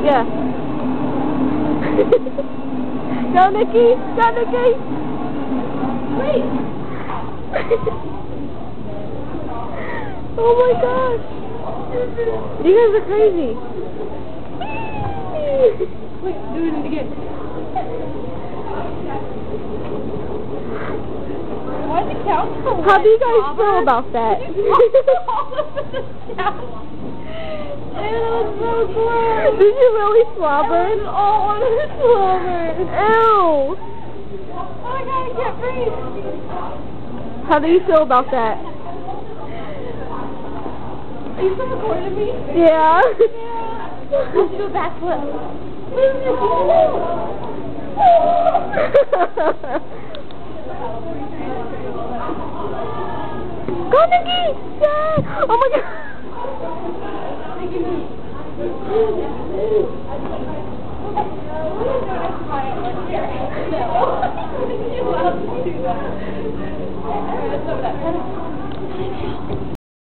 Yeah. Go, Nikki! Go, Nikki! Wait! Oh my gosh! You guys are crazy! Wait, do it again. Why did the couch so How do you guys feel about that? All over the couch. It was so gross. Did you really slobber? It was all on the slobber. Ew! Oh my god, I can't breathe. How do you feel about that? Are you still recording me? Yeah. Let's do a backflip. Go, Nikki! Yeah! Oh my god! You love to do that.